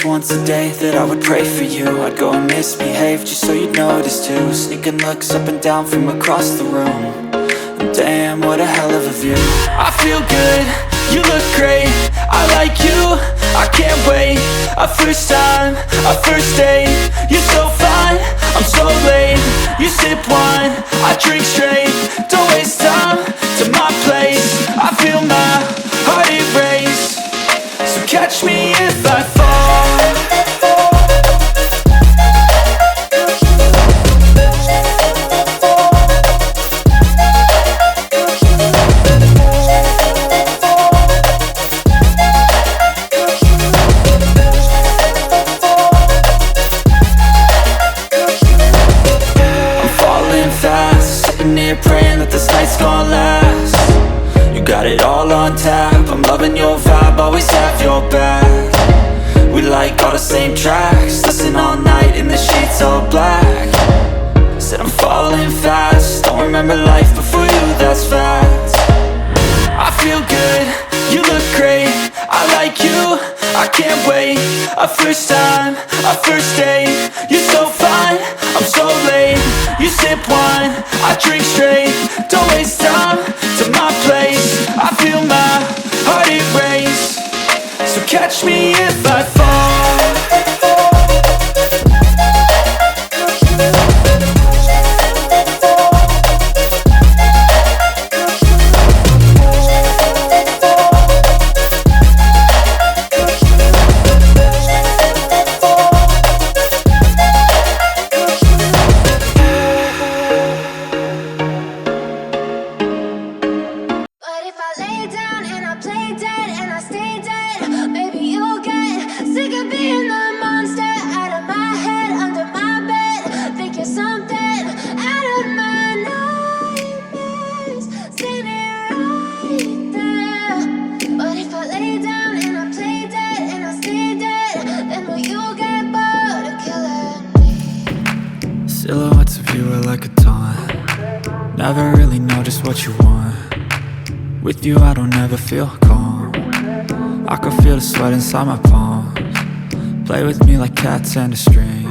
once a day that I would pray for you. I'd go and misbehave just so you'd notice too. Sneaking looks up and down from across the room. And damn, what a hell of a view. I feel good, you look great, I like you, I can't wait. A first time, a first date, you're so fine, I'm so late. You sip wine, I drink straight. Don't waste time to my place. I feel my heart erase. So catch me if I fall. Praying that this night's gonna last. You got it all on tap, I'm loving your vibe, always have your back. We like all the same tracks, listen all night in the sheets all black. Said I'm falling fast, don't remember life before you, that's facts. I feel good, you look great, I like you, I can't wait. A first time, a first date, you're so fine, I'm so late. You sip wine, I drink straight. Don't waste time to my place. I feel my heart erase. So catch me if I fall. Silhouettes of you are like a taunt. Never really know just what you want. With you I don't ever feel calm. I can feel the sweat inside my palms. Play with me like cats and a string.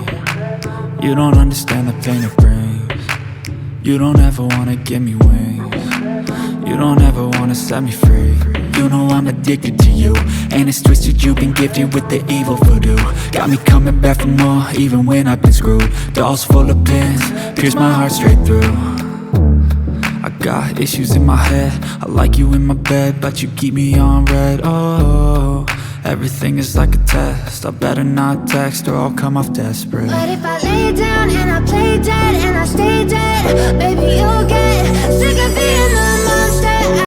You don't understand the pain it brings. You don't ever wanna give me wings. You don't ever wanna set me free. You know I'm addicted to you, and it's twisted, you've been gifted with the evil voodoo. Got me coming back for more, even when I've been screwed. Dolls full of pins, pierce my heart straight through. I got issues in my head, I like you in my bed, but you keep me on red. Oh, everything is like a test, I better not text or I'll come off desperate. But if I lay down and I play